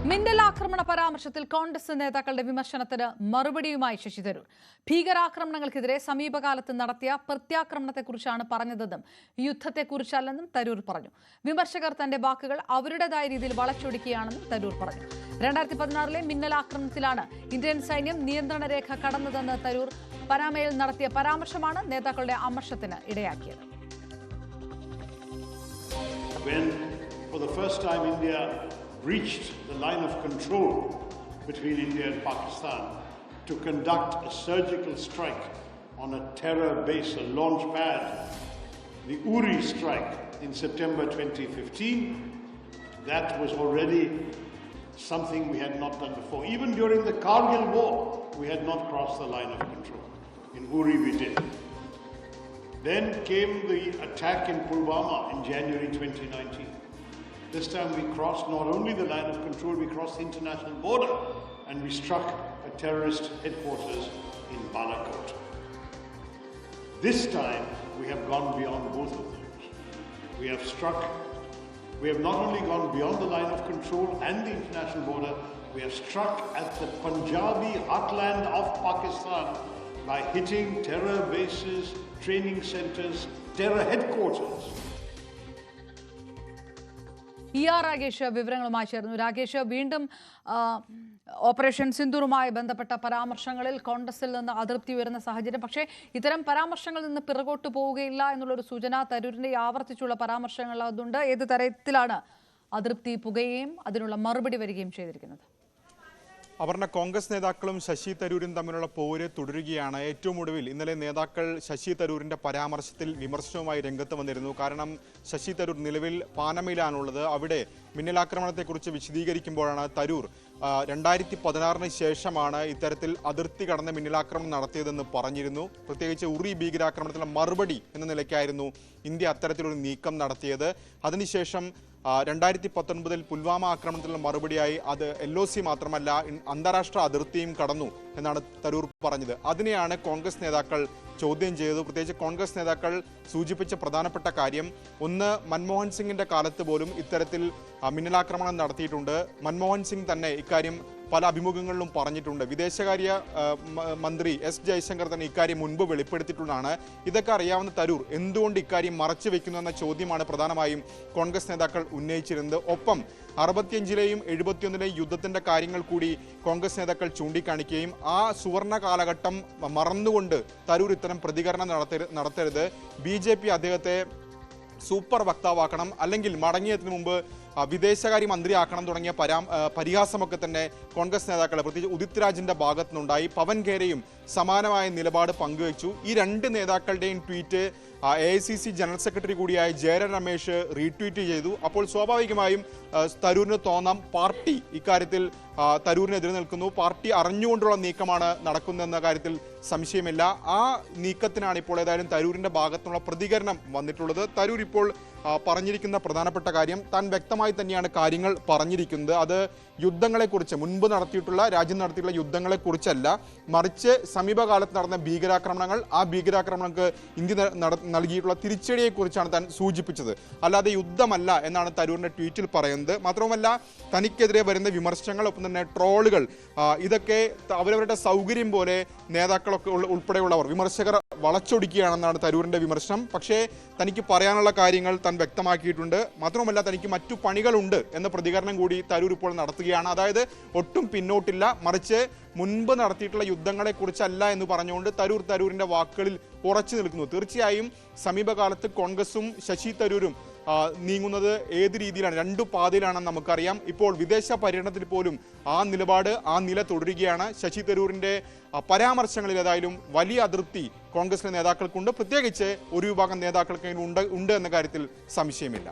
മിന്നലാക്രമണ പരാമർശത്തിൽ കോൺഗ്രസ് നേതാക്കളുടെ വിമർശനത്തിന് മറുപടിയുമായി ശശി തരൂർ. ഭീകരാക്രമണങ്ങൾക്കെതിരെ സമീപകാലത്ത് നടത്തിയ പ്രത്യാക്രമണത്തെക്കുറിച്ചാണ് പറഞ്ഞതെന്നും യുദ്ധത്തെക്കുറിച്ചല്ലെന്നും തരൂർ പറഞ്ഞു. വിമർശകർ തന്റെ വാക്കുകൾ അവരുടേതായ രീതിയിൽ വളച്ചൊടിക്കുകയാണെന്നും തരൂർ പറഞ്ഞു. 2016 മിന്നലാക്രമണത്തിലാണ് ഇന്ത്യൻ സൈന്യം നിയന്ത്രണ രേഖ കടന്നതെന്ന് തരൂർ പനാമയിൽ നടത്തിയ പരാമർശമാണ് നേതാക്കളുടെ അമർഷത്തിന് ഇടയാക്കിയത്. Reached the line of control between India and Pakistan to conduct a surgical strike on a terror base, a launch pad, the Uri strike in September 2015. That was already something we had not done before. Even during the Kargil war, we had not crossed the line of control. In Uri we did. Then came the attack in Pulwama in January 2019. This time we crossed not only the line of control, we crossed the international border and we struck a terrorist headquarters in Balakot. This time we have gone beyond both of those. We have not only gone beyond the line of control and the international border, we have struck at the Punjabi heartland of Pakistan by hitting terror bases, training centers, terror headquarters. Rakesh വിവരങ്ങളുമായി ചേർന്നു. രാകേഷ്, വീണ്ടും operation സിന്ദൂറുമായി ബന്ധപ്പെട്ട പരാമർശങ്ങളിൽ കോൺഗ്രസിൽ നിന്ന് അതൃപ്തി ഉയരുന്ന സാഹചര്യം. പക്ഷേ ഇത്തരം പരാമർശങ്ങളിൽ നിന്ന് പിറകോട്ട് പോവുകയില്ല എന്നുള്ളൊരു സൂചന തരൂരിന്റെ ആവർത്തിച്ചുള്ള പരാമർശങ്ങൾ അതുണ്ട്. ഏത് തരത്തിലാണ് അതൃപ്തി പുകയുകയും അതിനുള്ള മറുപടി വരികയും ചെയ്തിരിക്കുന്നത്? അപർണ, കോൺഗ്രസ് നേതാക്കളും ശശി തരൂരും തമ്മിലുള്ള പോര് തുടരുകയാണ്. ഏറ്റവും ഒടുവിൽ ഇന്നലെ നേതാക്കൾ ശശി തരൂരിന്റെ പരാമർശത്തിൽ വിമർശനവുമായി രംഗത്ത് വന്നിരുന്നു. കാരണം ശശി തരൂർ നിലവിൽ പാനമയിലാണുള്ളത്. അവിടെ മിന്നലാക്രമണത്തെക്കുറിച്ച് വിശദീകരിക്കുമ്പോഴാണ് തരൂർ 2016 ശേഷമാണ് ഇത്തരത്തിൽ അതിർത്തി കടന്ന മിന്നലാക്രമണം നടത്തിയതെന്ന് പറഞ്ഞിരുന്നു. പ്രത്യേകിച്ച് ഉറി ഭീകരാക്രമണത്തിലുള്ള മറുപടി എന്ന നിലയ്ക്കായിരുന്നു ഇന്ത്യ അത്തരത്തിലൊരു നീക്കം നടത്തിയത്. അതിനുശേഷം 2019 പുൽവാമ ആക്രമണത്തിലുള്ള മറുപടിയായി അത് LOC മാത്രമല്ല അന്താരാഷ്ട്ര അതിർത്തിയും കടന്നു എന്നാണ് തരൂർ പറഞ്ഞത്. അതിനെയാണ് കോൺഗ്രസ് നേതാക്കൾ ചോദ്യം ചെയ്തത്. പ്രത്യേകിച്ച് കോൺഗ്രസ് നേതാക്കൾ സൂചിപ്പിച്ച പ്രധാനപ്പെട്ട കാര്യം, ഒന്ന്, മൻമോഹൻ സിംഗിന്റെ കാലത്ത് പോലും ഇത്തരത്തിൽ മിന്നലാക്രമണം നടത്തിയിട്ടുണ്ട്. മൻമോഹൻ സിംഗ് തന്നെ ഇക്കാര്യം പല അഭിമുഖങ്ങളിലും പറഞ്ഞിട്ടുണ്ട്. വിദേശകാര്യ മന്ത്രി S. ജയശങ്കർ തന്നെ ഇക്കാര്യം മുൻപ് വെളിപ്പെടുത്തിയിട്ടുള്ളതാണ്. ഇതൊക്കെ അറിയാവുന്ന തരൂർ എന്തുകൊണ്ട് ഇക്കാര്യം മറച്ചു വെക്കുന്നു എന്ന ചോദ്യമാണ് പ്രധാനമായും കോൺഗ്രസ് നേതാക്കൾ ഉന്നയിച്ചിരുന്നത്. ഒപ്പം 65ലെയും 71ലെയും യുദ്ധത്തിന്റെ കാര്യങ്ങൾ കൂടി കോൺഗ്രസ് നേതാക്കൾ ചൂണ്ടിക്കാണിക്കുകയും ആ സുവർണ കാലഘട്ടം മറന്നുകൊണ്ട് തരൂർ ഇത്തരം പ്രതികരണം നടത്തരുത്, BJP അദ്ദേഹത്തെ സൂപ്പർ വക്താവാക്കണം, അല്ലെങ്കിൽ മടങ്ങിയതിനു മുമ്പ് വിദേശകാര്യ മന്ത്രിയാക്കണം തുടങ്ങിയ പരിഹാസമൊക്കെ തന്നെ കോൺഗ്രസ് നേതാക്കളെ പ്രത്യേകിച്ച് ഉദിത് രാജിന്റെ ഭാഗത്തു നിന്നുണ്ടായി. പവൻ ഖേരയും സമാനമായ നിലപാട് പങ്കുവച്ചു. ഈ രണ്ട് നേതാക്കളുടെയും ട്വീറ്റ് AICC ജനറൽ സെക്രട്ടറി കൂടിയായ ജയരാം രമേശ് റീട്വീറ്റ് ചെയ്തു. അപ്പോൾ സ്വാഭാവികമായും തരൂരിന് തോന്നാം പാർട്ടി ഇക്കാര്യത്തിൽ തരൂരിനെതിരെ നിൽക്കുന്നു, പാർട്ടി അറിഞ്ഞുകൊണ്ടുള്ള നീക്കമാണ് നടക്കുന്നതെന്ന കാര്യത്തിൽ സംശയമില്ല. ആ നീക്കത്തിനാണ് ഇപ്പോൾ ഏതായാലും തരൂരിന്റെ ഭാഗത്തുനിന്നുള്ള പ്രതികരണം വന്നിട്ടുള്ളത്. തരൂർ ഇപ്പോൾ പറഞ്ഞിരിക്കുന്ന പ്രധാനപ്പെട്ട കാര്യം, താൻ വ്യക്തമായി തന്നെയാണ് കാര്യങ്ങൾ പറഞ്ഞിരിക്കുന്നത്. അത് യുദ്ധങ്ങളെക്കുറിച്ച് മുൻപ് രാജ്യം നടത്തിയിട്ടുള്ള യുദ്ധങ്ങളെക്കുറിച്ചല്ല, മറിച്ച് സമീപകാലത്ത് നടന്ന ഭീകരാക്രമണങ്ങൾ, ആ ഭീകരാക്രമണങ്ങൾക്ക് ഇന്ത്യ നൽകിയിട്ടുള്ള തിരിച്ചടിയെക്കുറിച്ചാണ് താൻ സൂചിപ്പിച്ചത്. അല്ലാതെ യുദ്ധമല്ല എന്നാണ് തരൂരിന്റെ ട്വീറ്റിൽ പറയുന്നത്. മാത്രമല്ല, തനിക്കെതിരെ വരുന്ന വിമർശനങ്ങൾ, ഒപ്പം തന്നെ ട്രോളുകൾ, ഇതൊക്കെ അവരവരുടെ സൗകര്യം പോലെ നേതാക്കളൊക്കെ ഉൾപ്പെടെയുള്ളവർ വിമർശകർ വളച്ചൊടിക്കുകയാണെന്നാണ് തരൂരിന്റെ വിമർശനം. പക്ഷേ തനിക്ക് പറയാനുള്ള കാര്യങ്ങൾ താൻ വ്യക്തമാക്കിയിട്ടുണ്ട്. മാത്രമല്ല, തനിക്ക് മറ്റു പണികളുണ്ട് എന്ന പ്രതികരണം കൂടി തരൂർ ഇപ്പോൾ നടത്തുകയാണ്. അതായത് ഒട്ടും പിന്നോട്ടില്ല, മറിച്ച് മുൻപ് നടത്തിയിട്ടുള്ള യുദ്ധങ്ങളെക്കുറിച്ചല്ല എന്ന് പറഞ്ഞുകൊണ്ട് തരൂരിന്റെ വാക്കുകളിൽ ഉറച്ചു നിൽക്കുന്നു. തീർച്ചയായും സമീപകാലത്ത് കോൺഗ്രസും ശശി തരൂരും നീങ്ങുന്നത് ഏത് രീതിയിലാണ്, രണ്ടു പാതയിലാണെന്ന് നമുക്കറിയാം. ഇപ്പോൾ വിദേശ പര്യടനത്തിൽ പോലും ആ നില തുടരുകയാണ്. ശശി തരൂരിന്റെ പരാമർശങ്ങളിൽ ഏതായാലും വലിയ അതൃപ്തി കോൺഗ്രസിലെ നേതാക്കൾക്കുണ്ട്. പ്രത്യേകിച്ച് ഒരു വിഭാഗം നേതാക്കൾക്ക് ഉണ്ട് എന്ന കാര്യത്തിൽ സംശയമില്ല.